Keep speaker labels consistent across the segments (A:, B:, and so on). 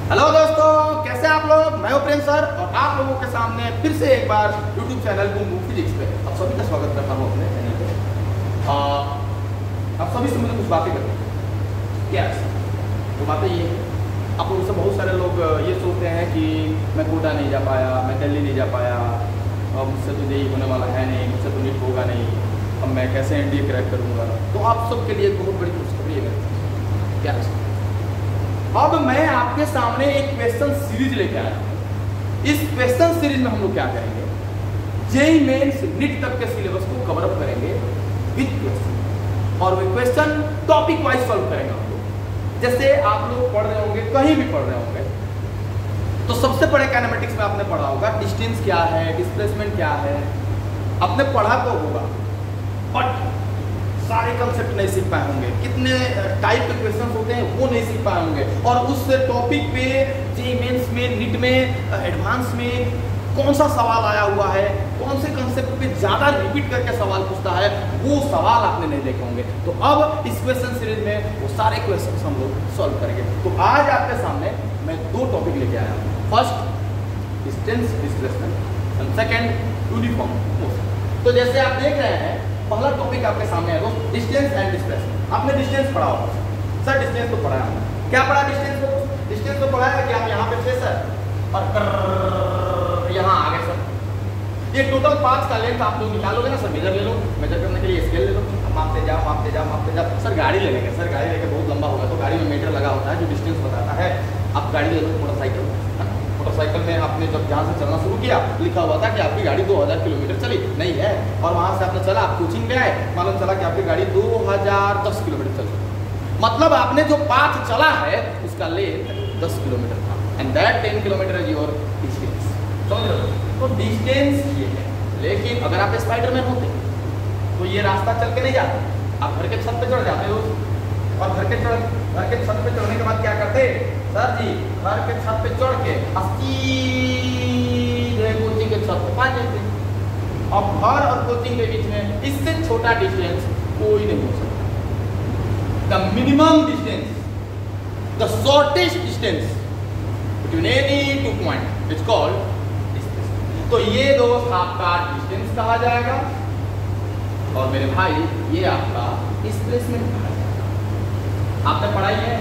A: Hello दोस्तों, कैसे आप लोग। मैं प्रेम सर और आप लोगों के सामने फिर से एक बार YouTube channel boom boom physics पे आप सभी का स्वागत करता हूँ अपने चैनल पे। आप सभी से मुझे कुछ बातें करनी है। क्या तो बातें ये है, आप लोगों से बहुत सारे लोग ये सोचते हैं कि मैं कोटा नहीं जा पाया, मैं दिल्ली नहीं जा पाया, और मुझसे तो यही होने वाला है नहीं, मुझसे तो नीट होगा नहीं, अब मैं कैसे एनडीए क्रैक करूँगा। तो आप सबके लिए बहुत बड़ी खुशखबरी है। क्या अब मैं आपके सामने एक क्वेश्चन सीरीज लेके आया हूं। इस क्वेश्चन सीरीज में हम लोग क्या करेंगे, जेईई मेंस नीट तक के सिलेबस को कवर अप करेंगे विद क्वेश्चन, और वो क्वेश्चन टॉपिक वाइज सॉल्व करेंगे हम लोग। जैसे आप लोग पढ़ रहे होंगे, कहीं भी पढ़ रहे होंगे, तो सबसे बड़े काइनेमेटिक्स में आपने पढ़ा होगा डिस्टेंस क्या है, डिस्प्लेसमेंट क्या है, आपने पढ़ा तो होगा, बट सारे कंसेप्ट नहीं सीख पाए होंगे। कितने टाइप के क्वेश्चंस होते हैं वो नहीं सीख पाए होंगे। और उस टॉपिक पे जेईई मेंस में, नीट में, एडवांस में कौन सा सवाल आया हुआ है, कौन से कंसेप्ट पे ज़्यादा रिपीट करके सवाल पूछता है, वो सवाल आपने नहीं देखे होंगे। तो अब इस क्वेश्चन सीरीज में वो सारे क्वेश्चन हम लोग सॉल्व करेंगे। तो आज आपके सामने मैं दो टॉपिक लेके आया हूँ। First distance displacement and second uniform motion. तो जैसे आप देख रहे हैं, पहला टॉपिक आपके सामने है दोस्त, डिस्टेंस एंड डिस्प्लेसमेंट। आपने डिस्टेंस पढ़ा होगा सर, डिस्टेंस तो पढ़ा है। क्या पढ़ा डिस्टेंस को? डिस्टेंस तो पढ़ा है कि आप यहाँ पे थे सर और यहाँ आ गए सर। ये टोटल पाथ का लेंथ आप लोग निकालोगे ना सर, मेजर ले लो, मेजर करने के लिए स्केल ले लो, मापते जाओ मापते जाओ मापते जाओ। सर गाड़ी ले लेंगे, सर गाड़ी लेके बहुत लंबा होगा, तो गाड़ी में मीटर लगा होता है जो डिस्टेंस बताता है। आप गाड़ी ले लो, मोटरसाइकिल, मोटरसाइकिल में आपने जब जहाँ से चलना शुरू किया, लिखा हुआ था कि आपकी गाड़ी 2000 किलोमीटर चली, नहीं है, और वहाँ से आपने चला, आप कोचिंग पे आए, मालूम चला कि आपकी गाड़ी 2010 किलोमीटर चली। मतलब आपने जो पाथ चला है उसका लेंथ 10 किलोमीटर था, and that 10 kilometre is your distance. समझ रहे हो? तो डिस्टेंस ये है। लेकिन अगर आप स्पाइडरमैन होते तो ये रास्ता चल के नहीं जाते, आप घर के छत पे चढ़ जाते हो, और घर के छत पे चढ़ने के बाद क्या करते सर जी, घर के छत पे चढ़ के सीधे कोचिंग के छत पे पहुंच जाते। अब घर और कोचिंग के बीच में इससे छोटा डिस्टेंस कोई नहीं हो सकता। The minimum distance, the shortest distance between any two point is called distance. तो ये दोस्त आपका डिस्टेंस कहा जाएगा, और मेरे भाई ये आपका डिस्प्लेसमेंट कहा जाएगा। आपने पढ़ाई है,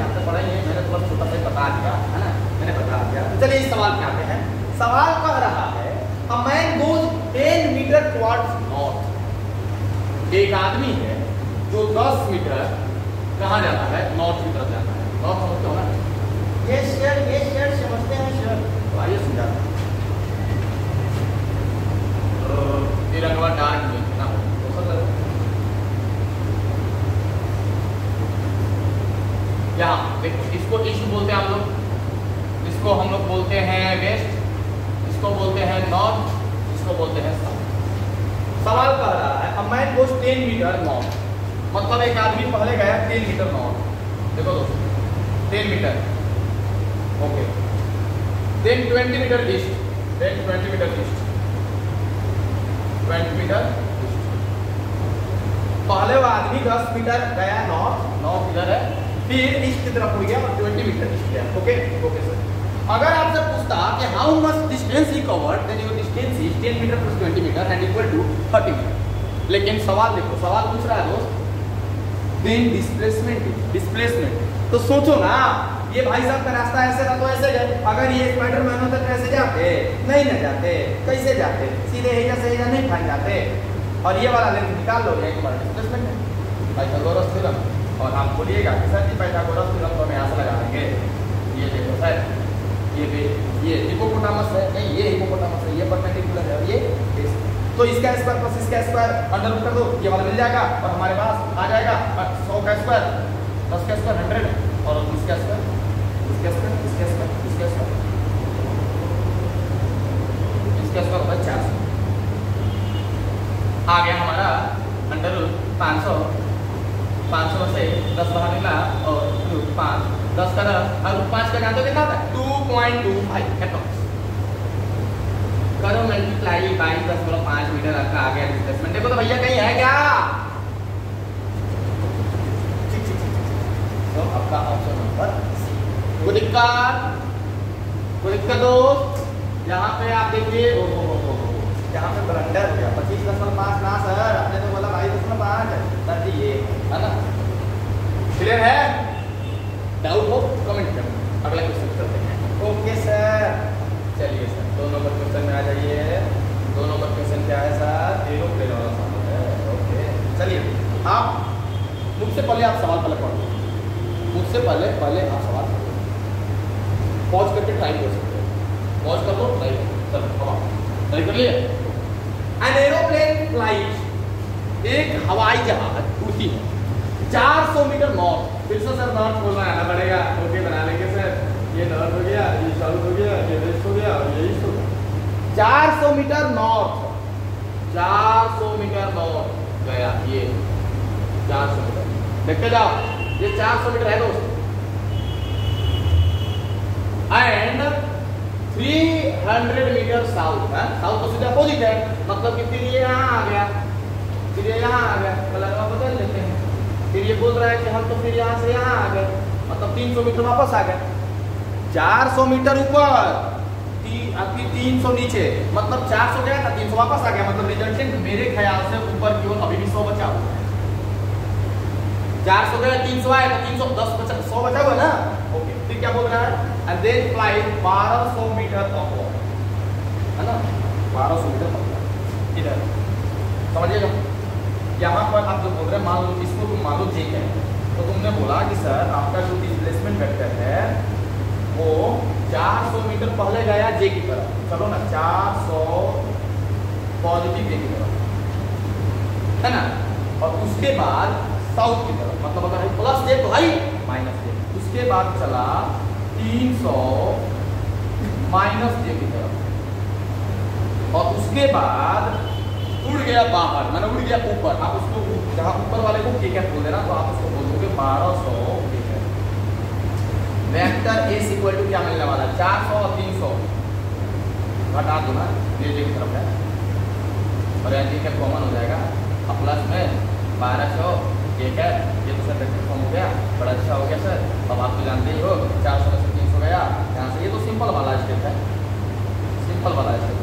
A: मैंने थोड़ा छोटा सा बता दिया है ना, मैंने बता दिया। तो चलिए इस सवाल पे आते हैं। सवाल कह रहा है a man goes 10 metre towards north. एक आदमी है जो 10 मीटर कहाँ जाता है, नॉर्थ की तरफ जाता है। नॉर्थ समझते हो ना? ये सर समझते हैं सर। तो आइए समझाते हैं। ये रंगवा डार्क नहीं ना हो यहाँ देखो, इसको ईस्ट बोलते हैं आप लोग, इसको हम लोग बोलते हैं वेस्ट, इसको बोलते हैं नॉर्थ, इसको बोलते हैं साउथ। सवाल कह रहा है a man goes 10 metre north, मतलब एक आदमी पहले गया 10 मीटर नॉर्थ। देखो दोस्तों 10 metre, okay, then 20 metre east, then 20 metre east, 20 metre east. पहले वो आदमी 10 मीटर गया नॉर्थ, नॉर्थ इधर है, फिर ईस्ट की तरफ हो गया और 20 मीटर ईस्ट गया। Okay okay sir. अगर आपसे पूछता कि how much distance he covered, then your distance is 10 metre plus 20 metre and equal to 30 metre. लेकिन सवाल देखो, सवाल पूछ रहा है दोस्त देन डिस्प्लेसमेंट। तो सोचो ना, ये भाई साहब का रास्ता ऐसे था तो ऐसे गए, अगर ये स्पाइडरमैन होता तो कैसे जाते? नहीं ना जाते। कैसे जाते? सीधे एजा से एजा नहीं भाग जाते। और ये वाला लेंथ निकाल लो, ये तुम्हारा डिस्प्लेसमेंट है। पाइथागोरस थ्योरम, और आप बोलिएगा कि सर जी पाइथागोरस थ्योरम तो हम यहाँ से लगा देंगे। ये देखो सर, ये हिपोपोटामस है, नहीं ये हिपोपोटामस है, ये परपेंडिकुलर है, और ये बेस। तो इसका स्क्वायर प्लस इसका स्क्वायर अंडर रूट कर दो, ये वाला मिल जाएगा, और हमारे पास आ जाएगा 100 का स्क्वायर, 10 का स्क्वायर 100, और इसका स्क्वायर, इसका स्क्वायर, इसका स्क्वायर, इसका स्क्वायर, इसका स्क्वायर होगा 400। आ गया हमारा अंडर रूट 500, 500 से 10 बाहर निकला, और रूट 5, 10 का 10 और रूट 5 का जानते हो कितना होता है? 2.25 एटॉम्स। करो मल्टीप्लाई 22.5 मीटर आपका आ गया डिस्प्लेसमेंट। देखो तो भैया कहीं है क्या? तो आपका ऑप्शन नंबर सी। कोई दिक्कत कोई दिक्कत दोस्त? यहाँ पे आप देखिए, यहाँ पे ब्लंडर हो गया, 25.5 ना सर, आपने तो बोला 22.5 सर जी, ये है ना। क्लियर है? डाउट हो कमेंट करें, अगला क्वेश्चन करते हैं। ओके सर, चलिए सर 2 नंबर क्वेश्चन में आ जाइए। 2 नंबर क्वेश्चन क्या है सर? एरोप्लेन वाला सवाल है। ओके चलिए, आप मुझसे पहले आप सवाल पहले पढ़ो, मुझसे पहले आप सवाल पढ़ो, पॉज करके ट्राई कर सकते हो, पॉज कर लो, ट्राई कर लो, ट्राई कर लिए। एन एरोप्लेन फ्लाइट, एक हवाई जहाज उड़ती है 400 मीटर नॉर्थ। फिर से सर नॉर्थ बोलना आना पड़ेगा। ओके बना लेंगे सर, ये नॉर्थ हो गया, ये साउथ हो गया, ये वेस्ट हो गया और ये ईस्ट हो गया। 400 मीटर नॉर्थ, 400 मीटर नॉर्थ गया, ये 400 मीटर देखते जाओ, ये 400 मीटर है दोस्त। एंड 300 मीटर साउथ है, साउथ तो सीधा अपोजिट है, मतलब कि फिर ये यहाँ आ गया, फिर ये यहाँ आ गया, कलर में बदल लेते हैं। फिर ये बोल रहा है कि हम तो फिर यहाँ से यहाँ आ गए, मतलब 300 मीटर वापस आ गए। 400 मीटर ऊपर, 300 नीचे, मतलब 400 गया था, 300 वापस आ गया, मतलब रिजल्टेंट मेरे ख्याल से ऊपर की ओर अभी भी 100 बचा हुआ है। 400 गया, 300 आया, 310 बचा, 100 बचा हुआ ना। ओके, फिर क्या बोल रहा है? And then flight 1200 metre upward, है ना, 1200 मीटर अपवर्ड। इधर समझिएगा, यहाँ पर आप जो बोल रहे हैं, मान लो इसको तुम मान लो जे है, तो तुमने बोला कि सर आपका जो डिस्प्लेसमेंट वेक्टर है वो 400 मीटर पहले गया जे की तरफ, चलो ना 400 पॉजिटिव जे की तरफ, है ना, और उसके बाद साउथ की तरफ, मतलब अगर प्लस जे तो हाई माइनस जे, उसके बाद चला 300 माइनस जे की तरफ, और उसके बाद उड़ गया बाहर, मैंने उड़ गया ऊपर। आप उसको जहाँ ऊपर वाले को के कैप बोल देना, तो आप उसको बोल दोगे 1200 के cap. Vector A equal to क्या मिलने वाला है? 400 और 300 घटा दो ना, ये की तरफ है, और यहाँ के कैप कॉमन हो जाएगा, अब प्लस में 1200 के कैप, ये तो सर वेक्टर फॉर्म हो गया, बड़ा अच्छा हो गया सर। अब आप तो जानते ही हो 400 में से 300 गया यहाँ से, ये तो सिंपल वाला स्टेप है, सिंपल वाला स्टेप।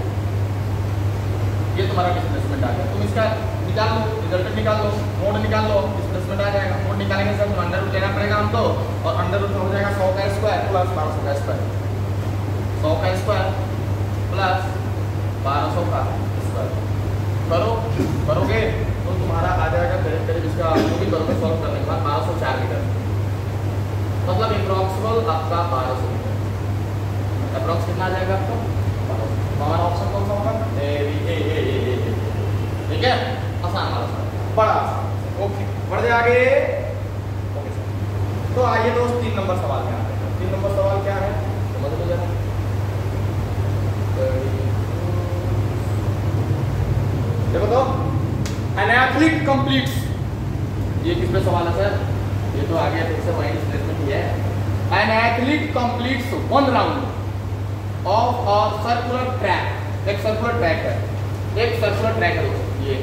A: ये तुम्हारा डिस्प्लेसमेंट आ गया, तुम इसका निकाल लो, रिजल्टेंट निकाल लो, मोड निकाल लो, डिस्प्लेसमेंट आ जाएगा। मोड निकालेंगे सर तो अंडर रूट लेना पड़ेगा हमको, और अंडर रूट हो जाएगा 100 का स्क्वायर प्लस 1200 का स्क्वायर, 100 का स्क्वायर प्लस 1200 का स्क्वायर करोगे तो तुम्हारा आ जाएगा करीब इसका जो भी करोगे सॉल्व करने के बाद 1204 मीटर, मतलब अप्रॉक्सिमल आपका 1200 मीटर। अप्रॉक्स कितना आ जाएगा आपको? हमारा ऑप्शन कौन सा होगा? ठीक है, आसान वाला सवाल, बड़ा आसान। ओके, बढ़ जाए आगे। ओके सर, तो आइए दोस्त 3 नंबर सवाल में आते हैं। 3 नंबर सवाल क्या है समझ लो जरा। देखो तो, एन एथलीट कंप्लीट्स, ये किस पे सवाल है सर? ये तो आगे फिर से वही डिस्प्लेसमेंट ही है। An athlete completes 1 round of a circular track, एक सर्कुलर ट्रैक है, एक सर्कुलर ट्रैक है ये,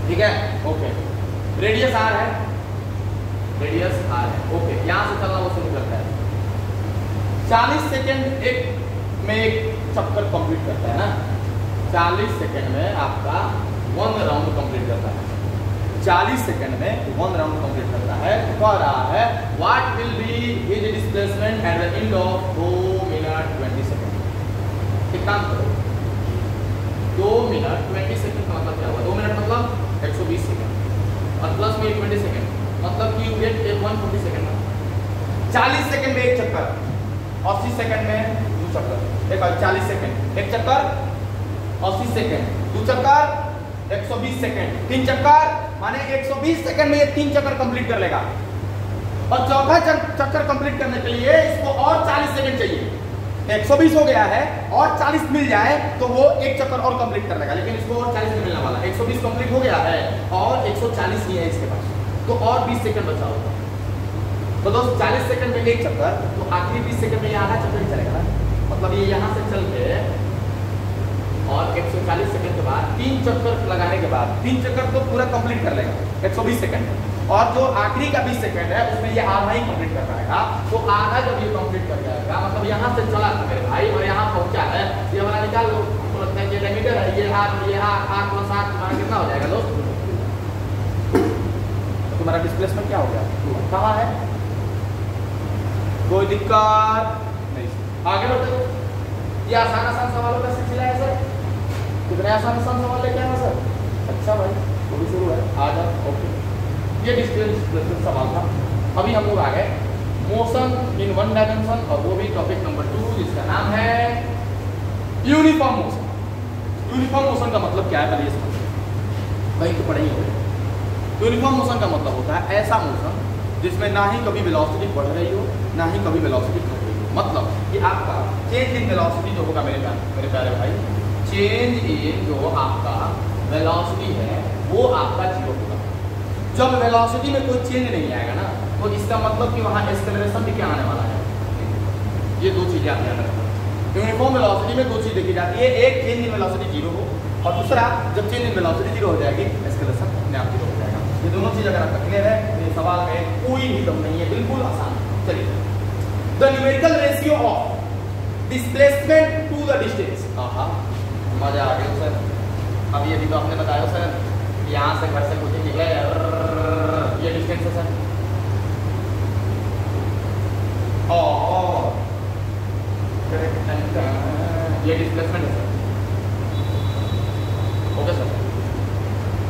A: ठीक है। ओके, रेडियस आर है, रेडियस आर है। ओके, यहाँ से चलना वो शुरू करता है, 40 सेकेंड में एक चक्कर कंप्लीट करता है ना, 40 सेकेंड में आपका 1 राउंड कंप्लीट करता है, 40 सेकेंड में 1 राउंड कंप्लीट करता है। कह रहा है what will be his displacement at the end of 2 minute 20 second. कितना करो 2 मिनट 20 सेकेंड का मतलब क्या हुआ? 2 मिनट मतलब 120 सेकेंड और प्लस में 20 सेकेंड, मतलब कि यू गेट 140 सेकेंड। 40 सेकेंड में एक चक्कर, 80 सेकेंड में 2 चक्कर, देखो 40 सेकेंड एक चक्कर, 80 सेकेंड 2 चक्कर, 120 सेकेंड 3 चक्कर, माने 120 सेकेंड में ये 3 चक्कर कंप्लीट कर लेगा। और चौथा चक्कर कंप्लीट करने के लिए इसको और 40 सेकेंड चाहिए। 120 हो गया है और 40 मिल जाए तो वो एक चक्कर और कंप्लीट कर लेगा, लेकिन इसको और 40 मिलने वाला है। 120 कंप्लीट हो गया है और 140 ही है इसके पास, तो और 20 सेकेंड बचा होगा। तो दोस्त 40 सेकेंड में एक चक्कर, तो आखिरी 20 सेकेंड में ये आधा चक्कर ही चलेगा ना, मतलब ये यहाँ से चल के और 140 सेकंड के बाद 3 चक्कर लगाने के बाद 3 चक्कर तो पूरा कंप्लीट कर लेगा 120 सेकंड में। और जो आखिरी का 20 सेकंड है उसमें ये आधा ही कंप्लीट कर पाएगा। तो आधा जब ये कंप्लीट कर जाएगा, मतलब यहाँ से चला था मेरे भाई और यहाँ पहुंचा है, ये वाला निकाल लो, हमको लगता है ये डायमीटर है, ये आर प्लस आर तुम्हारा कितना हो जाएगा दोस्त? तो तुम्हारा डिस्प्लेसमेंट क्या हो गया? कहाँ है? कोई दिक्कत नहीं। आगे बढ़ते, ये आसान आसान सवालों का सिलसिला है सर। कितने आसान सवाल लेके आना सर? अच्छा भाई वो भी शुरू है, आ जाओ। ओके, ये डिस्प्लेसमेंट सवाल था। अभी हम लोग आ गए मोशन इन वन डायमेंशन, और वो भी टॉपिक नंबर 2 जिसका नाम है यूनिफॉर्म मोशन। यूनिफॉर्म मोशन का मतलब क्या है पहले ये समझिए, वही तो पढ़ेंगे। यूनिफॉर्म मोशन का मतलब होता है ऐसा मोशन जिसमें ना ही कभी वेलोसिटी बढ़ रही हो, ना ही कभी वेलोसिटी घट रही हो। मतलब कि आपका चेंज इन वेलोसिटी जो होगा मेरे प्यारे भाई, चेंज इन जो आपका वेलोसिटी है वो आपका 0 होगा। जब वेलोसिटी में कोई चेंज नहीं आएगा ना, तो इसका मतलब कि वहाँ एक्सेलरेशन भी क्या आने वाला है। ये दो चीजें आप ध्यान रखना। यूनिफॉर्म वेलोसिटी में दो चीज देखी जाती है, एक चेंज इन वेलोसिटी 0 हो, और दूसरा जब चेंज इन वेलोसिटी 0 हो जाएगी एक्सेलरेशन अपने आप 0 हो जाएगा। ये दोनों चीज अगर आपका क्लियर है तो ये सवाल में कोई भी दम नहीं है, बिल्कुल आसान। चलिए, the numerical ratio of displacement to the distance. मजा आ गया सर। अब ये भी तो आपने बताया सर, यहाँ से घर से कुछ निकला है, ये डिस्टेंस है सर। ये डिस्प्लेसमेंट है सर। Okay sir.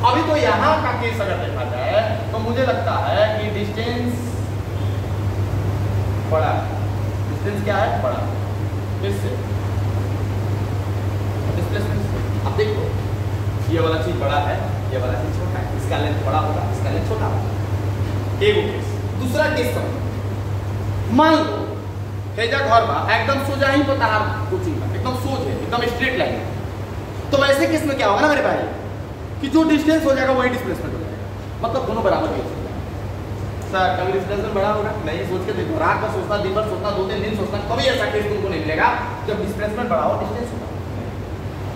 A: अभी तो यहाँ का केस अगर देखा जाए तो मुझे लगता है कि डिस्टेंस बड़ा है। डिस्टेंस क्या है? बड़ा। इससे डिस्प्लेसमेंट अब देखो, ये वाला चीज बड़ा है, ये वाला चीज छोटा है, इसका लेंथ बड़ा होगा, इसका लेंथ छोटा होगा। एक केस। दूसरा केस समझो, मान लो हेजा घर में एकदम सोजा ही पता है, कोचिंग में एकदम सोज है, एकदम स्ट्रेट लाइन है। तो वैसे केस में क्या होगा ना मेरे भाई, कि जो डिस्टेंस हो जाएगा वही डिस्प्लेसमेंट हो जाएगा, मतलब दोनों बराबर ही हो जाएगा। सर कभी डिस्प्लेसमेंट बड़ा होगा? नहीं, सोच के देखो, रात का सोचना, दिन भर सोचना, 2-3 दिन सोचना, कभी ऐसा केस तुमको नहीं मिलेगा जब डिस्प्लेसमेंट बड़ा हो डिस्टेंस छोटा।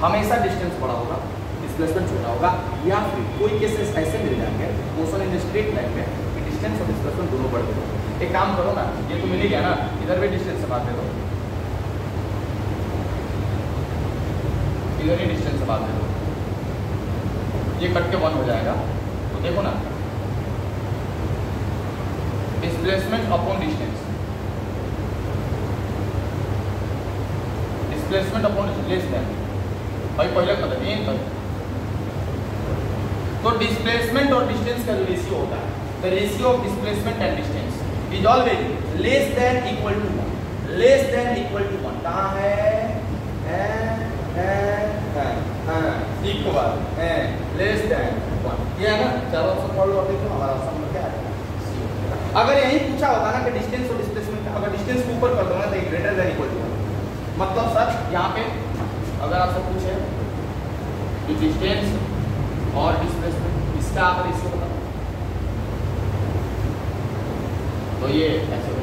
A: हमेशा डिस्टेंस बड़ा होगा, डिस्प्लेसमेंट छोटा होगा। या फिर कोई केसेस ऐसे मिल जाएंगे मोशन इन स्ट्रेट लाइन में कि डिस्टेंस और डिस्प्लेसमेंट दोनों बढ़ गए। एक काम करो ना, ये तो मिल ही गया ना, इधर भी डिस्टेंस से बात दे दो, इधर ही डिस्टेंस से बात दे दो, ये कट के 1 हो जाएगा। तो देखो ना, displacement upon distance, displacement upon less than भाई पहले मतलब ये तक। तो डिस्प्लेसमेंट और डिस्टेंस का जो रेशियो होता है, the ratio of displacement and distance is always less than equal to 1। Less than equal to 1 कहाँ है? ठीक को बात है, लेस देन 1 ये है ना। चलो ऑप्शन पढ़ लो, देखो हमारा ऑप्शन में क्या है। अगर यही पूछा होता ना कि डिस्टेंस और डिस्प्लेसमेंट, अगर डिस्टेंस को ऊपर कर दो ना तो ग्रेटर देन इक्वल टू 1, मतलब सर यहाँ पे अगर आपसे पूछे कि डिस्टेंस और डिस्प्लेसमेंट इसका आप रेशियो बताओ, तो ये ऐसे हो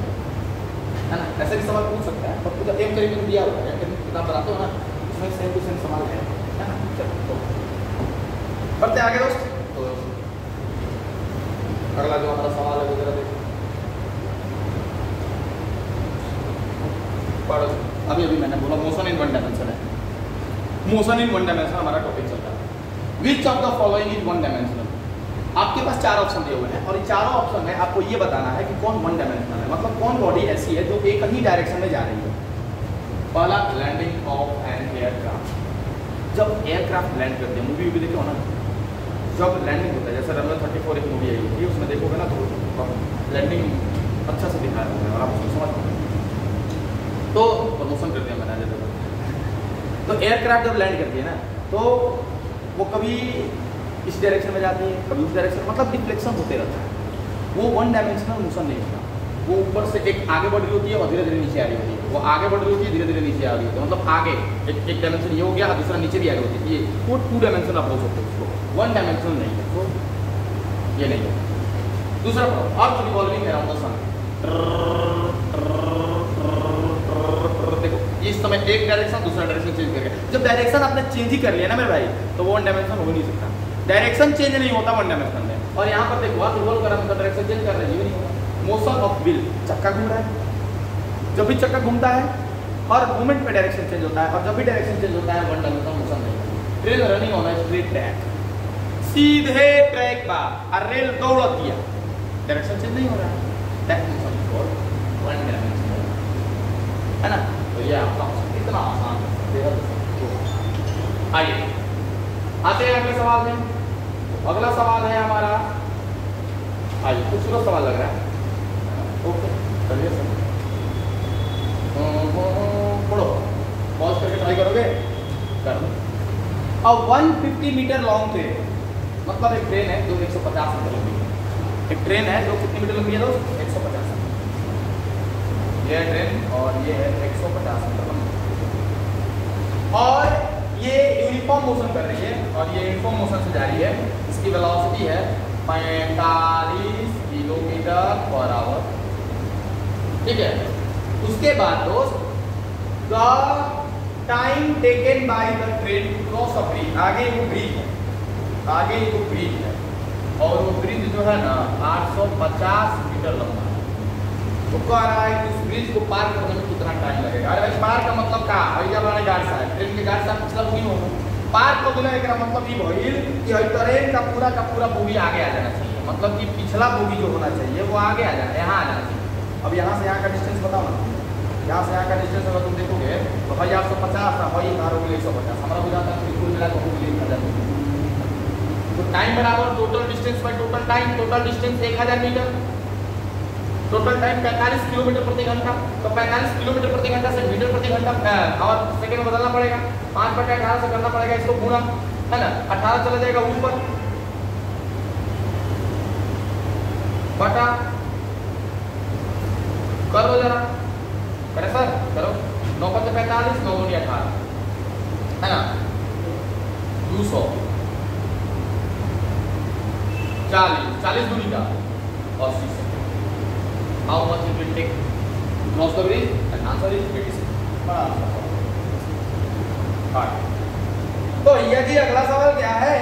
A: है ना। ऐसे भी सवाल पूछ सकता है, पर पूरा एम करीब दिया हुआ है, किताब बनाते हो ना, उसमें सेम टू सेम सवाल है ना। चलो बढ़ते आगे दोस्त। तो अगला जो हमारा सवाल है वो जरा देखो, पढ़ो। अभी मैंने बोला मोशन इन वन डायमेंशन है। मोशन इन वन डायमेंशन हमारा टॉपिक चल रहा है। Which of the following is one dimensional? आपके पास 4 ऑप्शन दिए हुए हैं और इन चारों ऑप्शन में आपको ये बताना है कि कौन वन डायमेंशनल है, मतलब कौन बॉडी ऐसी है जो एक ही डायरेक्शन में जा रही है। पहला, लैंडिंग ऑफ एन एयरक्राफ्ट। जब एयरक्राफ्ट लैंड करते हैं, मूवी भी देखो ना, जब लैंडिंग होता है, जैसे रनवे 34 एक मूवी आई होती है, उसमें देखोगे ना तो लैंडिंग अच्छा से दिखाया होगा और आप उसको समझ पाओगे। तो प्रमोशन करते हैं मैंने जैसे, तो एयरक्राफ्ट जब लैंड करती है ना तो वो कभी इस डायरेक्शन में जाती है, कभी उस डायरेक्शन, मतलब डिफ्लेक्शन होते रहता है। वो वन डायमेंशनल मोशन नहीं होता, वो ऊपर से एक आगे बढ़ रही होती है और धीरे धीरे नीचे आ रही होती है, वो आगे बढ़ रही होती है धीरे धीरे नीचे आ रही होती है, मतलब आगे एक डायमेंशन ये हो गया, दूसरा नीचे भी आ रही होती है, ये वो 2 डायमेंशन आप बोल सकते हो उसको, 1 डायमेंशनल नहीं है, तो ये नहीं है। दूसरा अर्थ रिवॉल्विंग अराउंड द सन। देखो इस समय एक डायरेक्शन दूसरा डायरेक्शन चेंज कर गया। जब डायरेक्शन आपने चेंज ही कर लिया ना मेरे भाई, तो वो 1 डायमेंशन हो नहीं सकता। डायरेक्शन चेंज नहीं होता 1 डायमेंशन में, और यहाँ पर देखो आप रिवॉल्व कर रहा है मतलब डायरेक्शन चेंज कर रही है, नहीं होगा। मोशन ऑफ व्हील, चक्का घूम रहा है, जब भी चक्का घूमता है हर मोमेंट पे डायरेक्शन चेंज होता है, और जब भी डायरेक्शन चेंज होता है वन डायमेंशनल मोशन नहीं। Train running on a straight track, सीधे ट्रैक पर और रेल दौड़त दिया, डायरेक्शन चेंज नहीं हो रहा है, that motion is called one dimensional, है ना। तो ये आपका इतना आसान है। आइए आते हैं अगले सवाल में। अगला सवाल है हमारा, आइए खूबसूरत सवाल लग रहा है, ओके चलिए सर पढ़ो, पॉज करके ट्राई करोगे, कर लो। अब 150 मीटर लॉन्ग ट्रेन, मतलब एक ट्रेन है जो 150 मीटर लंबी है। एक ट्रेन है जो कितनी मीटर लंबी है दोस्त? 150 मीटर। ये ट्रेन और ये है 150 मीटर लंबी, और ये यूनिफॉर्म मोशन कर रही है, और ये यूनिफॉर्म मोशन से जा रही है। इसकी वेलोसिटी है 45 किलोमीटर पर आवर, ठीक है। उसके बाद दोस्त the time taken by the train to cross a bridge, आगे वो ब्रिज है, आगे वो ब्रिज है, और वो ब्रिज जो है ना 850 मीटर लंबा है। तो कह रहा है कि उस ब्रिज को पार करने में कितना टाइम लगेगा। अरे भाई पार का मतलब क्या है? जब हमारे गार्ड साहब ट्रेन के गार्ड साहब मतलब नहीं होगा पार को बिना एक मतलब ये भइल कि ट्रेन का पूरा बोगी आगे आ जाना चाहिए, मतलब कि पिछला बोगी जो होना चाहिए वो आगे आ जाना, यहाँ आ जाना चाहिए। अब यहाँ से यहाँ का डिस्टेंस बताओ ना, यहाँ से यहाँ का डिस्टेंस अगर तुम देखोगे तो भाई 850 था, भाई यहाँ होगी 150, हमारा हो जाता है बिल्कुल मिला तो 1000। तो टाइम बराबर total distance by total time, total distance 1000 metre, total time 45 kilometre प्रति घंटा। तो 45 किलोमीटर प्रति घंटा से मीटर प्रति घंटा और सेकंड में बदलना पड़ेगा, 5/18 से करना पड़ेगा इसको गुणा, है ना। 18 चला जाएगा ऊपर बटा, कर लो जरा, करे सर करो, 9 × 45, 9 × 18, है ना, 200, 40 दूरी का 80 second. How much it will take to cross the bridge? And answer is 80 seconds. तो यदि अगला सवाल क्या है,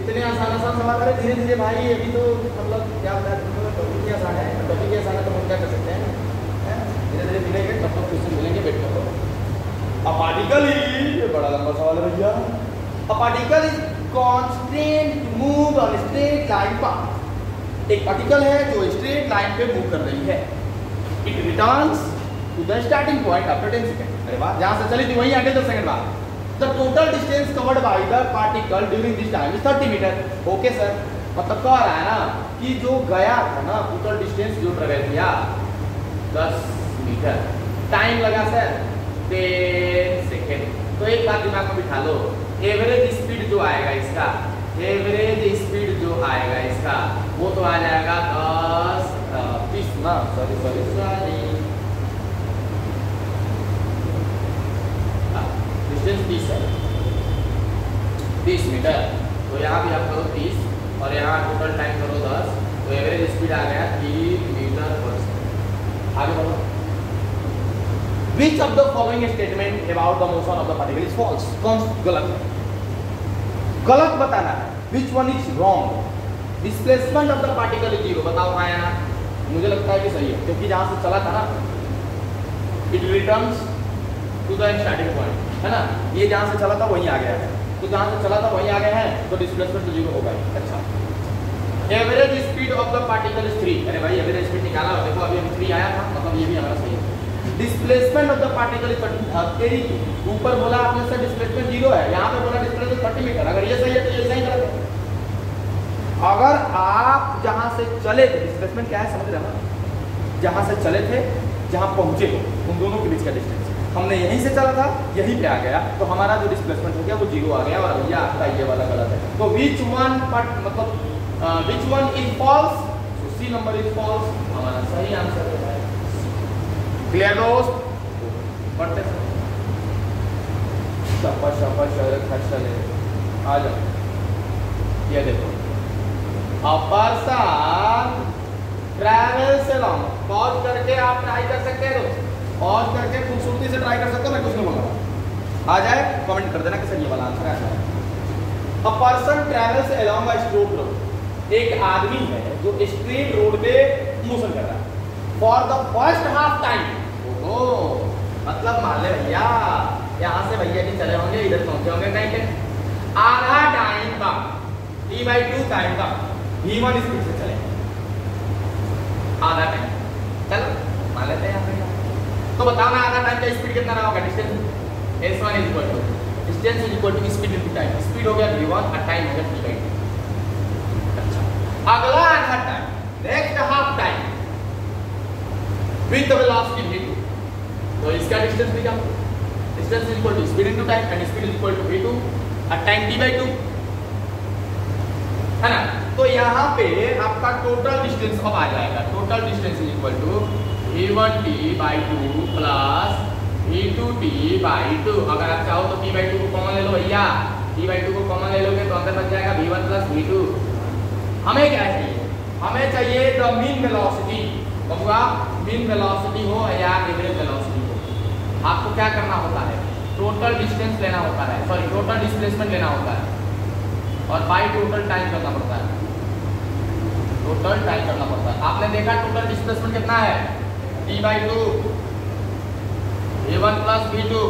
A: इतने आसान सवाल है, धीरे धीरे भाई अभी तो मतलब क्या टॉपिक ही आसान है, टॉपिक ही आसान है तो हम क्या कर सकते हैं, धीरे धीरे मिलेंगे तब तक क्वेश्चन मिलेंगे, वेट करो। अ पार्टिकल, ये बड़ा लंबा सवाल है भैया। A particle is constant to move on straight line path, एक पार्टिकल है जो स्ट्रेट लाइन पे मूव कर रही है। It returns to the starting point after 10 second. अरे वाह, जहां से चली थी वहीं आगे 10 सेकंड बाद। The total distance covered by the particle during this time is 30 metre. Okay sir, मतलब कह रहा है ना कि जो गया था ना टोटल डिस्टेंस जो ट्रेवल किया 10 मीटर, टाइम लगा सर 10 सेकंड। तो एक बात दिमाग में बिठा लो, एवरेज स्पीड जो आएगा इसका, एवरेज स्पीड जो आएगा इसका वो तो आ जाएगा 20 ना, सॉरी 30 है, 30 मीटर। तो यहाँ भी आप करो 30 और यहाँ टोटल टाइम करो 10, तो एवरेज स्पीड आ गया 3 मीटर पर सेकंड। आगे बढ़ो। Which of the following statement about the motion of the particle is false? कौन गलत है? गलत बताना है। Which one is wrong? Displacement of the particle is zero। बताओ हाँ यार, मुझे लगता है कि सही है, क्योंकि जहाँ से चला था ना it returns to the starting point, है ना। ये जहाँ से चला था वहीं आ गया है, तो जहाँ से चला था वहीं आ गया है, तो डिस्प्लेसमेंट तो जीरो होगा ही। अच्छा, average speed of the particle is 3। अरे भाई एवरेज स्पीड निकाला, देखो अभी 3 आया था, मतलब ये भी हमारा सही है। Displacement of the particle is 30। ऊपर बोला आपने सर डिस्प्लेसमेंट 0 है, यहाँ पे बोला डिस्प्लेसमेंट 30 मीटर। अगर ये सही है तो ये सही गलत है। अगर आप जहाँ से चले थे, डिस्प्लेसमेंट क्या है समझ रहे हो ना, जहाँ से चले थे जहाँ पहुँचे हो उन दोनों के बीच का डिस्टेंस, हमने यहीं से चला था यहीं पे आ गया, तो हमारा जो डिस्प्लेसमेंट हो गया वो 0 आ गया, और भैया आपका ये वाला गलत है। तो which one which one is false, तो सी नंबर इज फॉल्स, हमारा सही आंसर है। क्लियर दोस्त? पढ़ते आ जाओ। ये देखो, a person travels along, pause करके आप ट्राई कर सकते हैं दोस्त, पॉज करके खूबसूरती से ट्राई कर सकते हो, मैं कुछ नहीं बोलूँगा, आ जाए कमेंट कर देना कि सर ये वाला आंसर है। A person travels along a straight road, एक आदमी है जो स्ट्रेट रोड पे मोशन कर रहा है for the first half time. ओहो, मतलब मान ले भैया यहाँ से भैया जी चले होंगे, इधर पहुंचे होंगे कहीं पे, आधा टाइम का T/2 टाइम का v1 स्पीड से चले, आधा टाइम चलो मान लेते हैं यहाँ पे। तो बताओ ना आधा टाइम का स्पीड कितना रहा होगा? Distance s1 is equal to distance is equal to speed into time. Speed हो गया v1 और टाइम हो गया t/2। अच्छा, अगला आधा time, next half time with the velocity v2, तो इसका डिस्टेंस भी क्या होगा? Distance is equal to speed into time and speed is equal to v2 और टाइम t/2 है ना। तो यहाँ पे आपका टोटल डिस्टेंस अब आ जाएगा, total distance is equal to v1t/2 plus v2t/2। अगर आप चाहो तो t/2 को कॉमन ले लो भैया, t/2 को कॉमन ले लोगे तो अंदर बच जाएगा v1 प्लस v2। हमें क्या चाहिए? हमें चाहिए द मीन वेलोसिटी। बबुआ मीन वेलोसिटी हो या एवरेज वेलोसिटी हो, आपको क्या करना होता है? टोटल डिस्टेंस लेना होता है, सॉरी टोटल डिस्प्लेसमेंट लेना होता है और बाई टोटल टाइम करना पड़ता है, टोटल टाइम करना पड़ता है। आपने देखा टोटल डिस्प्लेसमेंट कितना है? t/2 v1 plus v2।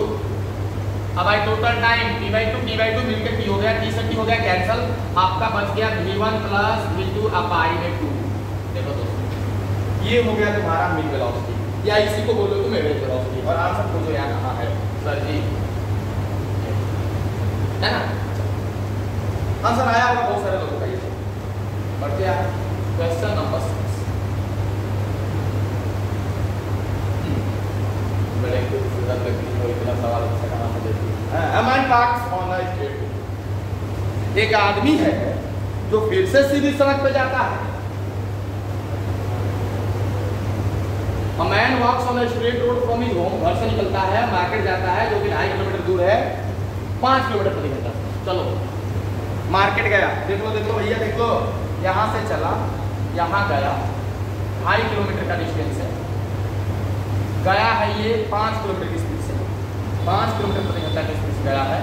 A: अब आई टोटल टाइम t/2 मिलकर t हो गया, t से t हो गया कैंसिल, आपका बच गया v1 प्लस v2 अपाई में 2। देखो दोस्तों ये हो गया तुम्हारा मीन वेलोसिटी या इसी को बोलो तुम एवरेज वेलोसिटी। और आंसर पूछो यहाँ कहाँ है सर जी, है ना? आंसर आया होगा बहुत सारे लोगों का। ये बढ़ते हैं क्वेश्चन नंबर 6। बड़े खूबसूरत लगती है, इतना सवाल अच्छा कहाँ से देती है। अमन पार्क्स ऑन द स्ट्रीट, एक आदमी है जो फिर से सीधी सड़क पे जाता है। A man walks on a straight road from his home, घर से निकलता है, मार्केट जाता है जो कि 2.5 किलोमीटर दूर है 5 किलोमीटर प्रति घंटा। चलो मार्केट गया, देख लो भैया देख लो, यहाँ से चला यहाँ गया, 2.5 किलोमीटर का डिस्टेंस है, गया है ये 5 किलोमीटर की स्पीड से, 5 किलोमीटर प्रति घंटा की स्पीड से गया है।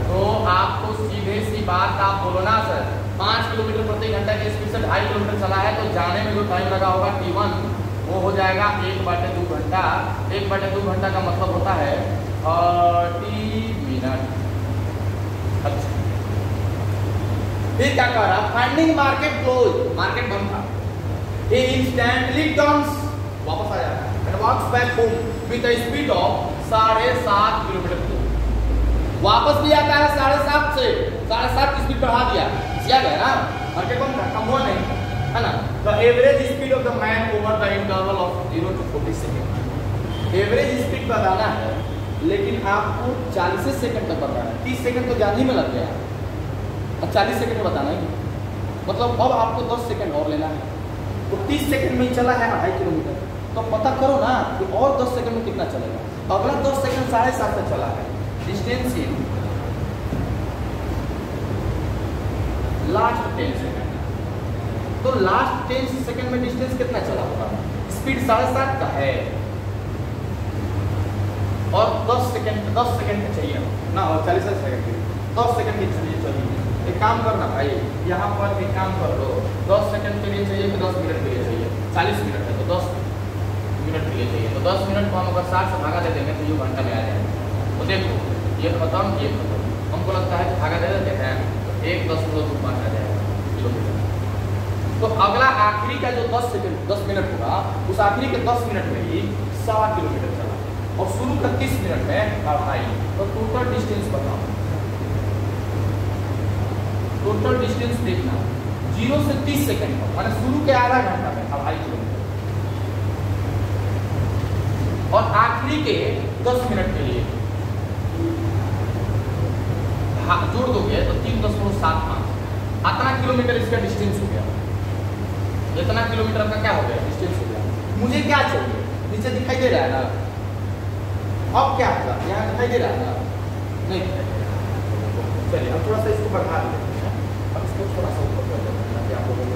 A: तो आपको सीधे सी बात आप बोलो ना सर, 5 किलोमीटर प्रति घंटा की स्पीड से 2.5 किलोमीटर चला है तो जाने में जो टाइम लगा होगा t1 वो हो जाएगा 1/2 घंटा। 1/2 घंटा का मतलब होता है 30 मिनट। अच्छा फिर क्या कह रहा? फाइंडिंग मार्केट क्लोज, मार्केट बंद था। he instantly turns, वापस आ जाता है and walks back home with a speed of 7.5 kilometre. वापस भी आता है 7.5 से 7.5 की स्पीड बढ़ा दिया, गया ना, मार्केट बंद था, कम हुआ नहीं, है ना। The average speed of the man over the interval of 0 to 40 second. Average speed बताना है लेकिन आपको 40 सेकंड तक बताना है, 30 सेकंड तो जाने ही में लग गया और 40 सेकंड में बताना ही, मतलब अब आपको 10 सेकंड और लेना है। तो 30 सेकंड में ही चला है 2.5 किलोमीटर, तो पता करो ना कि और 10 सेकंड में कितना चलेगा। अगला 10 सेकंड 7.5 से चला है, डिस्टेंस इन लास्ट 10 सेकंड, तो लास्ट 10 सेकंड में डिस्टेंस कितना चला होगा? स्पीड 7.5 का है और 10 सेकंड का चाहिए ना, और 40 सेकंड की 10 सेकंड के लिए चाहिए। एक काम करना भाई, यहाँ पर एक काम कर लो, 10 सेकंड के लिए चाहिए कि 10 मिनट के लिए चाहिए? 40 मिनट है तो 10 मिनट के लिए चाहिए, तो 10 मिनट को हम अगर 60 से भागा दे देंगे तो ये घंटा में आ जाएगा। तो देखो ये खत्म ये खत्म, हमको लगता है भागा दे देते हैं तो 1.25 आ जाएगा किलोमीटर। तो अगला आखिरी का जो 10 मिनट होगा उस आखिरी के 10 मिनट में ही 1.25 किलोमीटर चला और शुरू का 30 मिनट में 2.5, तो टोटल डिस्टेंस बताओ। टोटल डिस्टेंस देखना 0 से 30 सेकंड का, माने शुरू के आधा घंटा में 2.5 किलोमीटर और आखिरी के 10 मिनट के लिए जोड़ दोगे तो 3.75, इतना किलोमीटर इसका डिस्टेंस हो गया। इतना किलोमीटर का क्या हो गया? डिस्टेंस हो गया। मुझे क्या चाहिए? नीचे दिखाई दे रहा है ना, अब क्या होगा? यहाँ दिखाई दे रहा है ना, नहीं दिखाई दे रहा। चलिए हम थोड़ा सा इसको बढ़ा देते हैं, अब इसको थोड़ा सा ऊपर कर देते हैं ताकि आप लोगों को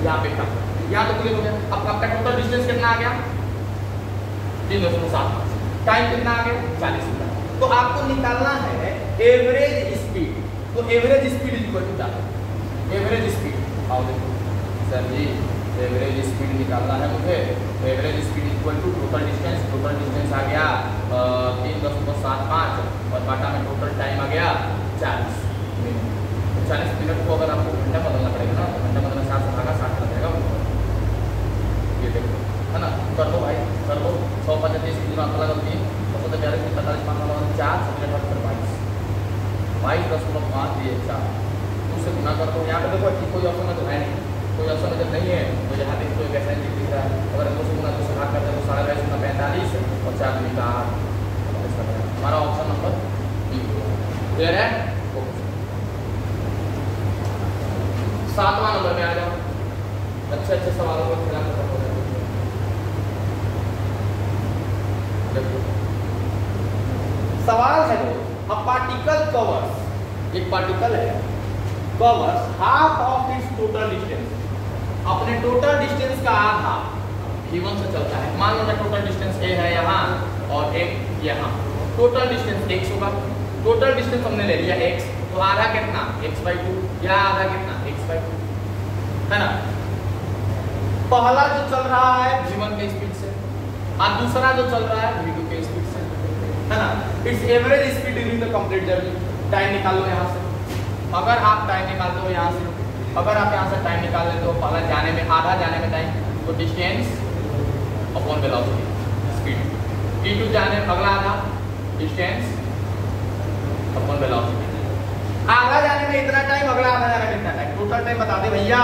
A: यहाँ पे काम, यहाँ तो क्लियर हो गया। अब आपका टोटल डिस्टेंस कितना आ गया? 3.75। टाइम कितना आ गया 40 मिनट। तो आपको निकालना है एवरेज स्पीड। तो एवरेज स्पीड इक्वल टू क्या है? एवरेज स्पीड आओ देखो सर जी, एवरेज स्पीड निकालना है मुझे। Average speed equal to total distance. Total distance आ गया 3.75 और बाटा में टोटल टाइम आ गया 40 मिनट। 40 मिनट को अगर आपको घंटा बदलना पड़ेगा ना, तो घंटा बदलना 7 से भागा 60 लग जाएगा। ये देखो है ना, कर दो भाई कर दो। 100 35 की मात्रा गलती 143 45 मात्रा 4 7 22 22.5 दिए 4 उससे गुना कर दो। यहाँ पे देखो ठीक कोई ऑप्शन तो है नहीं, कोई ऑप्शन जब नहीं है तो यहाँ देखो एक ऐसा दिख रहा है। अगर 2 से गुना 2 से भाग करते हैं तो 22 गुना 45 और 4 दूनी का 8। हमारा ऑप्शन नंबर बी क्लियर है। 7वां नंबर में आ जाओ। अच्छे अच्छे सवालों को फिलहाल खत्म हो जाए। सवाल है अ पार्टिकल कवर्स, एक पार्टिकल है covers half of its total distance, अपने टोटल डिस्टेंस का आधा v1 से चलता है। मान लो मैं टोटल डिस्टेंस a है यहाँ और एक यहाँ, टोटल डिस्टेंस x होगा। टोटल डिस्टेंस हमने ले लिया x, तो आधा कितना x/2 या आधा कितना x/2 है ना। पहला जो चल रहा है v1 के स्पीड से और दूसरा जो चल रहा है v2 के स्पीड से है ना। It's average speed during the complete journey. Time निकाल लो यहाँ से। अगर आप टाइम निकालते हो यहाँ से, अगर आप यहाँ से टाइम निकाल लेते हो पहला जाने में आधा जाने में टाइम, तो distance upon velocity speed. v2 जाने अगला आधा डिस्टेंस अपॉन वेलोसिटी। आधा जाने में इतना टाइम, अगला आधा जाने में इतना टाइम। टोटल टाइम बता दे भैया।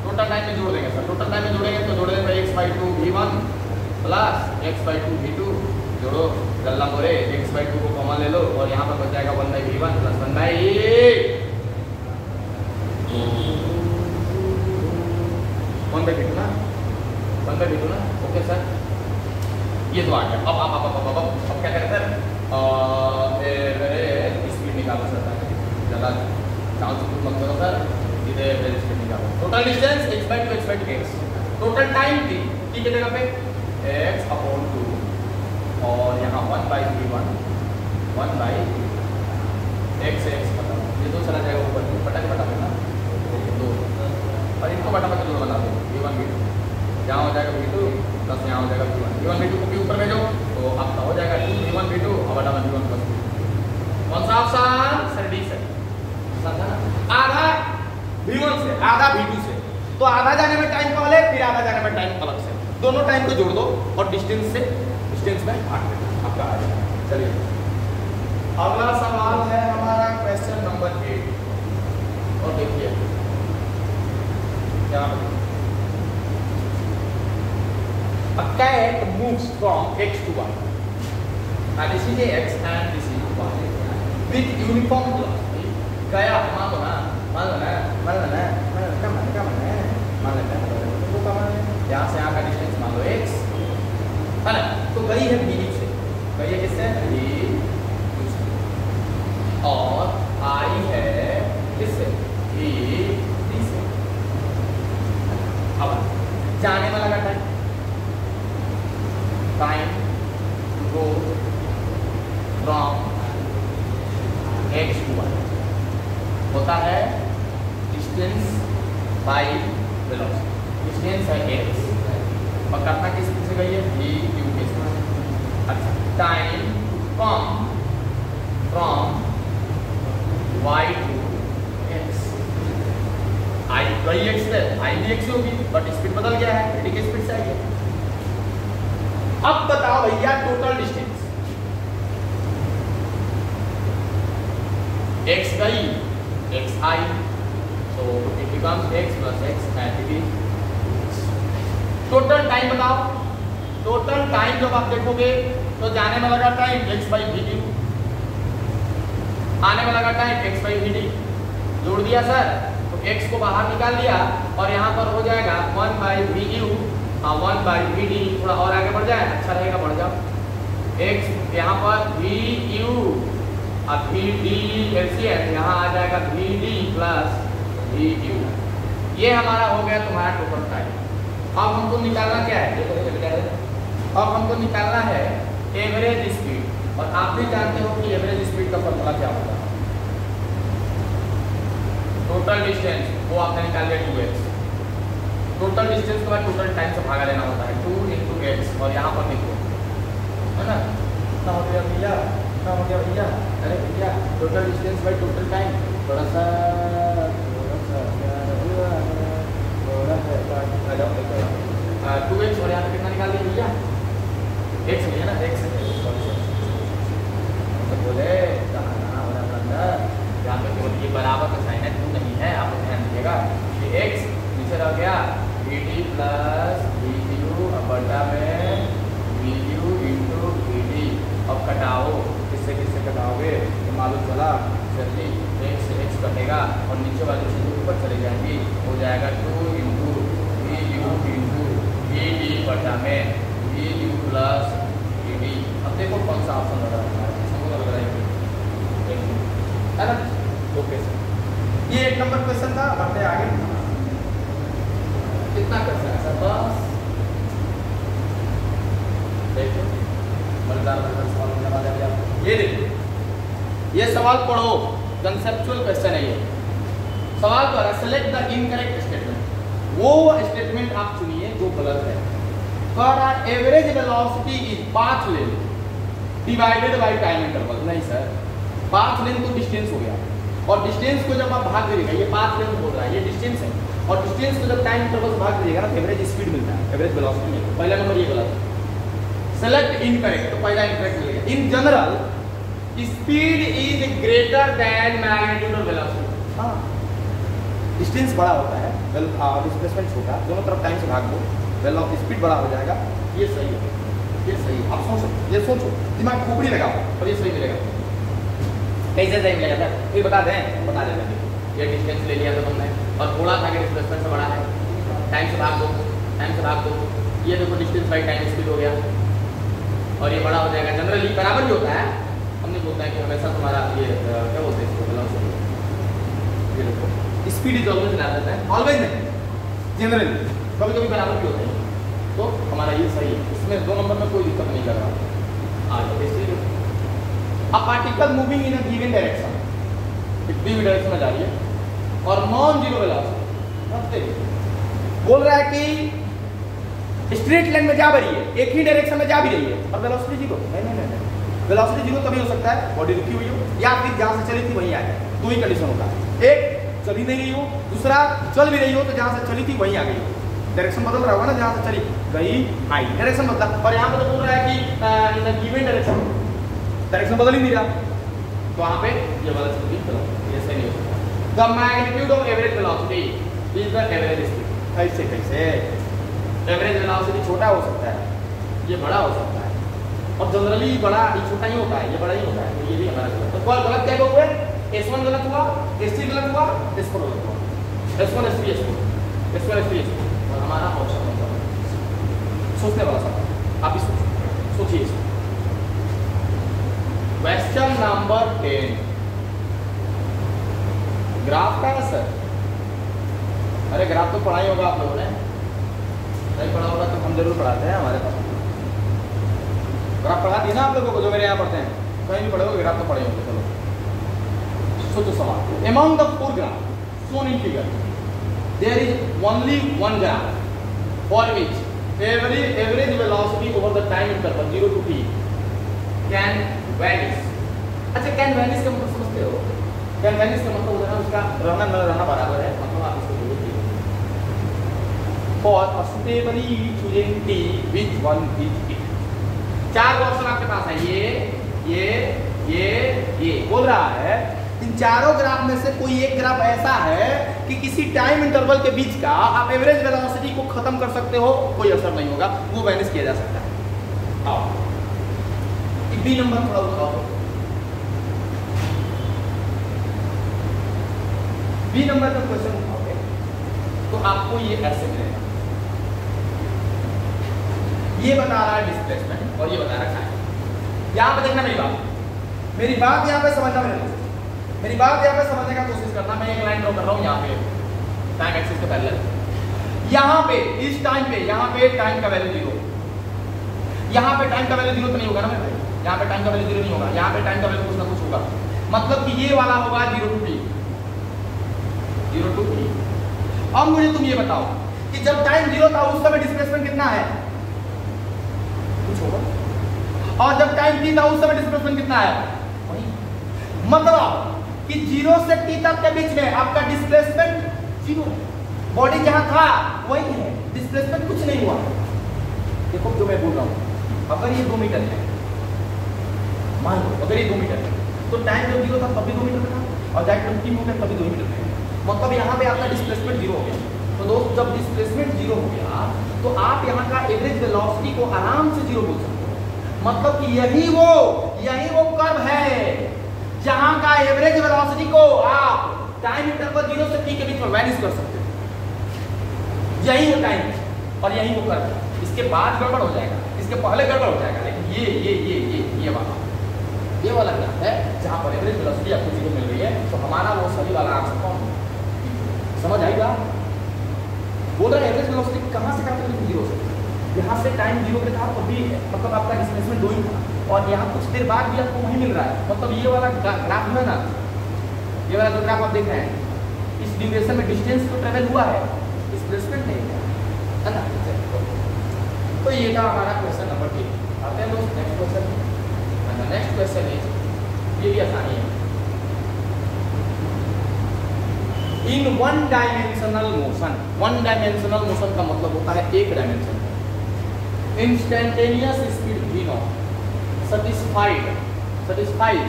A: टोटल टाइम में जोड़ देंगे सर। टोटल टाइम में जोड़ेंगे तो जोड़ देंगे x/2 v1 plus x/2 v2। जोड़ो गल्ला मोरे, x/2 को कॉमन ले लो और यहाँ पर बच जाएगा 1/v1 प्लस 1/v2 ना, 1/v2 ना। ओके सर, ये तो आ गया। अब क्या करें सर? स्पीड निकालो सर। जल्ला चांस मत करो सर, इधर एवरेज स्पीड निकालो। Total distance x/2 x। Total time थी की जगह पे x/2 और यहाँ 1/v1 1/x खत्म। ये दो चला जाएगा ऊपर, बटा के बटा देना 2 और इनको बटा बटा जोड़ बना दो v1 v2। यहाँ हो जाएगा v2 प्लस यहाँ हो जाएगा v1 v2 को भी ऊपर भेजो तो आपका हो जाएगा v1 v2 और बटा में v1 प्लस v2। कौन सा ऑप्शन सर? D sir. आधा v1 से आधा v2 से, तो आधा जाने में टाइम पहले फिर आधा जाने में टाइम अलग से, दोनों टाइम को जोड़ दो और डिस्टेंस से डिस्टेंस में भाग देना, आपका आ जाएगा। चलिए अगला सवाल है हमारा क्वेश्चन नंबर 8 और देखिए क्या A cat moves from x to y. And this is x and this is y. With uniform velocity. गया मान लो ना यहाँ से यहाँ का डिस्टेंस मान लो x है ना। तो गई है v से, गई है किससे? v से और आई है किससे? v से। अब जाने में लगा time to go from x to y होता है डिस्टेंस बाई वेलोसिटी। डिस्टेंस है x और करना किस स्पीड से गई है? v u के स्पीड। अच्छा, time from y to x। आई गई x से, आई भी x होगी बट स्पीड बदल गया है, v की स्पीड से आई है। अब बताओ भैया टोटल डिस्टेंस x गई x I, so it becomes x plus x and it is total time बताओ। टोटल टाइम जब आप देखोगे तो जाने में लगा टाइम x/vt, आने में लगा टाइम x/vt। जोड़ दिया सर तो x को बाहर निकाल दिया और यहाँ पर हो जाएगा 1/vu 1/vd। थोड़ा और आगे बढ़ जाए अच्छा रहेगा, बढ़ जाओ। x यहाँ पर vu और vd एलसीएम यहाँ आ जाएगा vd प्लस vu। ये हमारा हो गया तुम्हारा टोटल टाइम। अब हमको निकालना क्या है? देखो अब हमको निकालना है एवरेज स्पीड, और आप भी जानते हो कि एवरेज स्पीड का फॉर्मूला क्या होता है, टोटल डिस्टेंस, वो आपने निकाल लिया 2x, टोटल डिस्टेंस के बाद टोटल टाइम से भागा लेना होता है 2 × x, और यहाँ पर लिखो, है ना, कितना हो गया भैया, कितना हो गया भैया, अरे भैया total distance by total time, थोड़ा सा 2x, और यहाँ पे कितना निकाल दिया भैया, x लिया ना, x तो बोले कहाँ हो रहा अंदर, यहाँ पे केवल ये बराबर का साइन है, 2 नहीं है, आप ध्यान दीजिएगा कि x नीचे रह गया vd प्लस vdu बटा में vdu इंटू vd, अब कटाओ, किससे किससे कटाओगे तो मालूम चला, जल्दी x से x कटेगा और नीचे वाली चीज़ ऊपर चले जाएंगी, हो जाएगा 2 × vdu इंटू vd बटा में vdu प्लस vd। अब देखो कौन सा ऑप्शन लग रहा है, लग रहा है ना, ओके सर, ये 1 नंबर क्वेश्चन था, बढ़ते आगे, कितना क्वेश्चन है सर, बस देखो मजेदार सवाल होने वाला है आपको, ये देखो, ये सवाल पढ़ो, कंसेप्चुअल क्वेश्चन है ये सवाल द्वारा, सेलेक्ट द इनकरेक्ट स्टेटमेंट, वो स्टेटमेंट आप चुनिए जो गलत है, कह रहा average velocity is path length divided by time interval, नहीं सर, पाथ लेंथ तो डिस्टेंस हो गया, और डिस्टेंस को जब आप भाग दीजिएगा, ये पाथ लेंथ बोल रहा है, ये डिस्टेंस है, और डिस्टेंस को जब टाइम इंटरवल से भाग दीजिएगा ना, एवरेज स्पीड मिलता है, एवरेज वेलोसिटी मिलता है, पहला नंबर ये गलत है, सेलेक्ट इनकरेक्ट, तो पहला इनकरेक्ट मिलेगा, in general speed is greater than magnitude of velocity, हाँ डिस्टेंस बड़ा होता है, डिस्प्लेसमेंट छोटा, दोनों तरफ टाइम से भाग दो, वेलोसिटी स्पीड बड़ा हो जाएगा, ये सही है, ये सही है, आप सोचो, ये सोचो, दिमाग खोपड़ी लगाओ और ये सही मिलेगा, कैसे सही मिलेगा सर, फिर बता दें, बता देते हैं, ये डिस्टेंस ले लिया था तुमने, और थोड़ा सा अगर डिस्प्लेसमेंट से बड़ा है, टाइम से भाग दो, टाइम से भाग दो, ये देखो डिस्टेंस बाई टाइम स्पीड हो गया, और ये बड़ा हो जाएगा, जनरली बराबर ही होता है, हमने बोलता है कि हमेशा तुम्हारा ये क्या बोलते हैं इसको, वेलोसिटी, ये देखो speed is always greater than, always नहीं, जनरली कभी कभी बराबर भी होते हैं, तो हमारा ये सही है, इसमें 2 नंबर में कोई दिक्कत नहीं कर रहा, आगे इसलिए a particle moving in a given direction, दी हुई डायरेक्शन में जा रही है और नॉन जीरो वेलोसिटी, बोल रहा है कि स्ट्रेट लाइन में जा रही है, एक ही डायरेक्शन में जा भी रही है और वेलोसिटी जीरो, नहीं, वेलोसिटी जीरो तभी हो सकता है बॉडी रुकी हुई हो, या फिर जहां से चली थी वहीं आ जाए, 2 ही कंडीशन होता है, एक चल ही नहीं रही हो, दूसरा चल भी रही हो तो जहां से चली थी वहीं आ गई हो, डायरेक्शन बदल रहा होगा ना, जहां से चली गई आई, डायरेक्शन बदला, और यहाँ पर तो बोल रहा है कि इन द गिवन डायरेक्शन बदल ही नहीं रहा, तो वहाँ पे ये वाला चीज ये सही नहीं हो सकता, the magnitude of average velocity is the average speed, कैसे कैसे एवरेज वेलोसिटी छोटा हो सकता है, ये बड़ा हो सकता है, और जनरली बड़ा ये छोटा ही होता है, ये बड़ा ही होता है, तो ये भी हमारा गलत, तो कौन गलत क्या हुआ, S1 गलत हुआ, S3 गलत हुआ, S4 गलत हुआ, S1 S3 S4 S1 S3 S4, और हमारा ऑप्शन नंबर सोचने वाला सवाल, आप भी सोचिए। क्वेश्चन नंबर 10, ग्राफ का है सर, अरे ग्राफ तो पढ़ा ही होगा आप लोगों ने, नहीं पढ़ा होगा तो हम जरूर पढ़ाते हैं, हमारे पास ग्राफ पढ़ा दिया ना आप लोगों को, जो मेरे यहाँ पढ़ते हैं, कहीं भी पढ़े हो ग्राफ तो पढ़े होंगे, चलो सोचो सवाल, among the 4 graph shown in figure there is only one graph for which average velocity over the time interval 0 to t can vanish, अच्छा can vanish का मतलब समझते हो, can vanish का मतलब होता है उसका रहना बराबर है, मतलब आप इसको बोलो for a stably choosing t which one is it, 4 option आपके पास है, ये बोल रहा है इन चारों ग्राफ में से कोई एक ग्राफ ऐसा है कि किसी टाइम इंटरवल के बीच का आप एवरेज वेलोसिटी को खत्म कर सकते हो, कोई असर नहीं होगा, वो वैनिश किया जा सकता है। आओ बी नंबर थोड़ा बताओ, बी नंबर का क्वेश्चन उठाओगे तो आपको ये ऐसे मिलेगा, ये बता रहा है डिस्प्लेसमेंट और ये बता रहा है टाइम। यहाँ पे देखना मेरी बात यहाँ पे समझना, मेरी बात यहाँ पे समझने का कोशिश करना। मैं एक लाइन ड्रॉ कर रहा हूँ यहाँ पे टाइम एक्सिस के पैरेलल, यहाँ पे इस टाइम पे यहाँ पे टाइम का वैल्यू 0, यहाँ पे टाइम का वैल्यू जीरो तो नहीं होगा ना मेरे भाई, यहाँ पे टाइम का वैल्यू जीरो नहीं होगा, यहाँ पे टाइम का वैल्यू कुछ ना कुछ होगा, मतलब कि ये वाला होगा 0 to t, 0 to t। अब मुझे तुम ये बताओ कि जब टाइम 0 था उस समय डिस्प्लेसमेंट कितना है, कुछ होगा, और जब टाइम t था उस समय डिस्प्लेसमेंट कितना है वही, मतलब कि 0 से t तक के बीच में आपका डिस्प्लेसमेंट 0 है, बॉडी जहां था वही है, डिस्प्लेसमेंट कुछ नहीं हुआ। देखो जो मैं बोल रहा हूँ, अगर ये 2 मीटर है, मान लो अगर ये 2 मीटर है तो टाइम जब 0 था तब भी 2 मीटर था, और जब टाइम t हो गया तब भी 2 मीटर था, मतलब यहाँ पे आपका डिस्प्लेसमेंट 0 हो गया। तो दोस्त जब डिस्प्लेसमेंट 0 हो गया तो आप यहाँ का एवरेज वेलोसिटी को आराम से 0 बोल सकते हो, मतलब कि यही वो कर्व है जहाँ का एवरेज वेलोसिटी को आप टाइम इंटरवल 0 से t के बीच में वैनिश कर सकते हो, यही वो टाइम है और यही वो कर्व है। इसके बाद गड़बड़ हो जाएगा, इसके पहले गड़बड़ हो जाएगा, लेकिन ये वाला क्या है जहाँ पर एवरेज वेलोसिटी आपको 0 मिल रही है, तो हमारा वो सही वाला आंसर कौन है, समझ आएगा। बोल रहे एवरेज वेलोसिटी कहाँ से काटे 0 से, यहाँ से टाइम 0 पे था तो भी मतलब आपका डिस्प्लेसमेंट 2 ही था, और यहाँ कुछ देर बाद भी आपको वही मिल रहा है, मतलब ये वाला ग्राफ है ना, ये वाला जो ग्राफ आप देख रहे हैं, इस ड्यूरेशन में डिस्टेंस तो ट्रेवल हुआ है, डिस्प्लेसमेंट नहीं है ना। तो ये था हमारा क्वेश्चन नंबर 3। आते हैं दोस्त next question. Next question is, ये भी आसानी है। इन वन डायमेंशनल मोशन का मतलब होता है एक dimension, instantaneous speed v not satisfied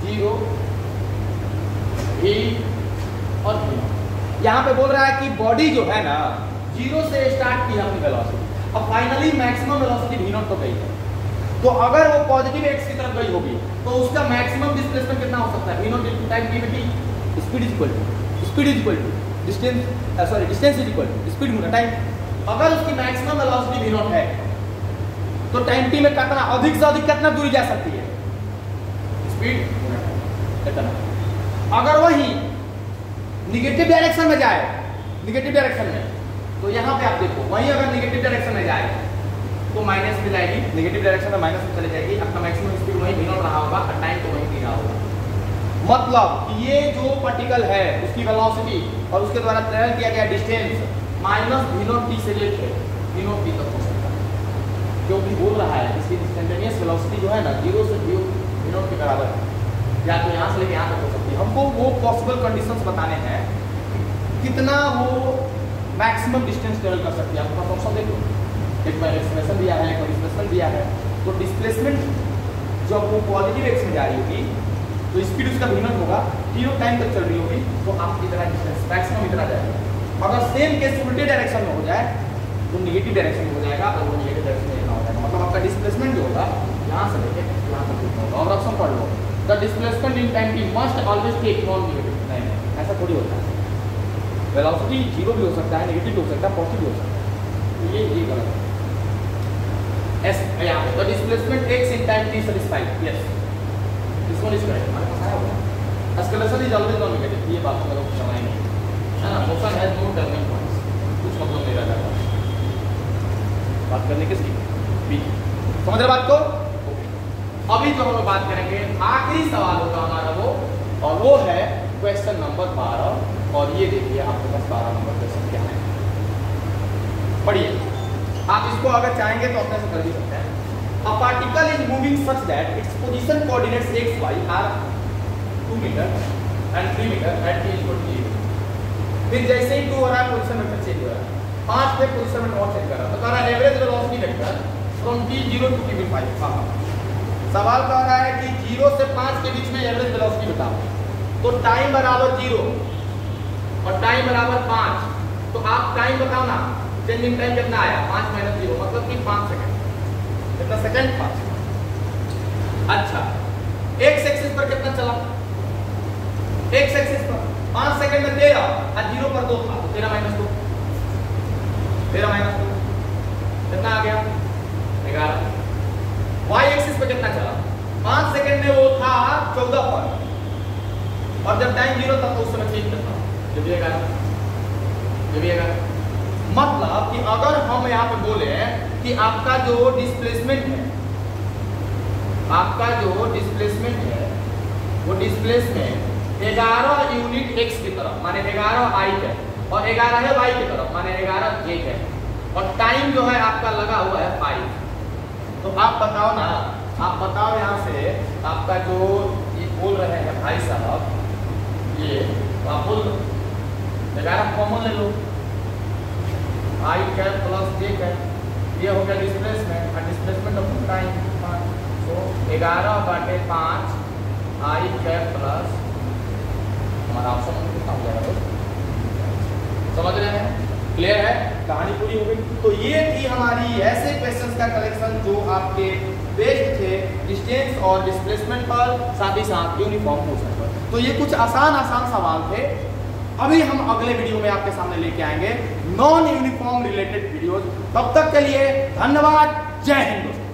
A: 0 v और v नॉट। यहाँ पे बोल रहा है कि बॉडी जो है ना 0 से स्टार्ट की अपनी वेलोसिटी, अब finally maximum velocity v not तो गई है, तो अगर वो पॉजिटिव एक्स की तरफ गई होगी तो उसका मैक्सिमम डिस्प्लेसमेंट कितना हो सकता है, v not into time t में t, speed is equal to distance is equal to speed गुना टाइम। अगर उसकी मैक्सिमम वेलोसिटी v नॉट है तो टाइम t में कितना अधिक से अधिक कितना दूरी जा सकती है, स्पीड गुना टाइम इतना। अगर वही निगेटिव डायरेक्शन में जाए, निगेटिव डायरेक्शन में, तो यहाँ पे आप देखो वही अगर निगेटिव डायरेक्शन में जाए तो माइनस में जाएगी, नेगेटिव डायरेक्शन में माइनस में चले जाएगी, आपका मैक्सिमम स्पीड वही v नॉट रहा होगा और टाइम तो वही रहा होगा। मतलब ये जो पार्टिकल है उसकी वेलोसिटी और उसके द्वारा ट्रेवल किया गया distance minus v not t से लेकर v नॉट t तक हो सकता है, क्योंकि बोल रहा है इसकी इंस्टेंटेनियस वेलोसिटी जो है ना 0 से v नॉट के बराबर है, या तो यहाँ से लेकर यहाँ तक हो सकती है। हमको वो पॉसिबल कंडीशंस बताने हैं कितना वो मैक्सिमम डिस्टेंस ट्रेवल कर सकती है। आपके पास ऑप्शन देखो, एक बार एक्सप्रेशन दिया है, एक बार डिस्प्लेसमेंट दिया है, तो डिस्प्लेसमेंट जब वो पॉजिटिव एक्स में जा रही होगी तो स्पीड उसका v नॉट होगा, 0 टाइम तक चल रही होगी तो आप इतना डिस्टेंस मैक्सिमम इतना जाएगा। अगर सेम केस उल्टे डायरेक्शन में हो जाए तो निगेटिव डायरेक्शन में हो जाएगा और वो निगेटिव डायरेक्शन में इतना हो जाएगा, मतलब आपका डिस्प्लेसमेंट जो होगा यहाँ से लेके यहाँ तक कितना होगा। और ऑप्शन पढ़ लो, the displacement in time t must always take non negative. नहीं, ऐसा थोड़ी होता है, वेलोसिटी 0 भी हो सकता है, नेगेटिव भी हो सकता है, पॉजिटिव भी हो सकता है, तो ये गलत है। The displacement x in time t satisfied. Yes, this one is correct. हमारे पास आया होगा। Acceleration is always non-negative. ये बात तो लोग समझेंगे, है ना। Motion has no turning points. कुछ मतलब नहीं रहता। बात करने किसकी? B। समझ रहे बात को? अभी जो हम बात करेंगे आखिरी सवाल होगा हमारा वो, और वो है क्वेश्चन नंबर 12। और ये देखिए आपके पास 12 नंबर क्वेश्चन क्या है, पढ़िए। आप इसको अगर चाहेंगे तो अपने से कर भी सकते हैं। A particle is moving such that its position coordinates x, y are 2 metre and 3 metre at t equal to 0। फिर जैसे ही 2 हो रहा है पोजीशन वेक्टर चेंज हो रहा है, 5 पे पोजीशन वेक्टर और चेंज कर रहा है, तो कह रहा है average velocity vector from t0 to t5। सवाल कह रहा है कि 0 से 5 के बीच में एवरेज वेलोसिटी बताओ, तो टाइम बराबर 0 और टाइम बराबर 5, तो आप टाइम बताओ ना, चेंजिंग टाइम कितना आया, 5 माइनस 0 मतलब कि 5 सेकंड। कितना सेकंड? 5। अच्छा, एक्स एक्सिस पर कितना चला, एक्स एक्सिस पर 5 सेकंड में 13 और 0 पर 2 था, तो 13 माइनस 2 कितना आ गया, 11। वाई एक्सिस पर कितना चला, 5 सेकंड में वो था 14 पर, और जब टाइम 0 था तो उस समय चेंज करता, जब भी 11, मतलब कि अगर हम यहाँ पे बोले कि आपका जो डिस्प्लेसमेंट है, आपका जो डिस्प्लेसमेंट है वो डिस्प्लेसमेंट 11 यूनिट x की तरफ माने 11 i है और 11 है y की तरफ माने 11 j है और टाइम जो है आपका लगा हुआ है 5। तो आप बताओ ना, आप बताओ यहाँ से आपका जो ये बोल रहे हैं भाई साहब, ये तो आप बोल 11 कॉमन ले लो, i cap plus j cap, ये हो गया डिस्प्लेसमेंट और डिस्प्लेसमेंट ऑफ टाइम। तो 11/5 i कैप प्लस हमारा ऑप्शन कितना हो जाएगा, समझ रहे हैं? क्लियर है? कहानी पूरी हो गई। तो ये थी हमारी ऐसे क्वेश्चंस का कलेक्शन जो आपके बेस्ड थे डिस्टेंस और डिस्प्लेसमेंट पर, साथ ही साथ यूनिफॉर्म मोशन पर। तो ये कुछ आसान सवाल थे। अभी हम अगले वीडियो में आपके सामने लेके आएंगे नॉन यूनिफॉर्म रिलेटेड वीडियोस। तब तक के लिए धन्यवाद। जय हिंद दोस्तों।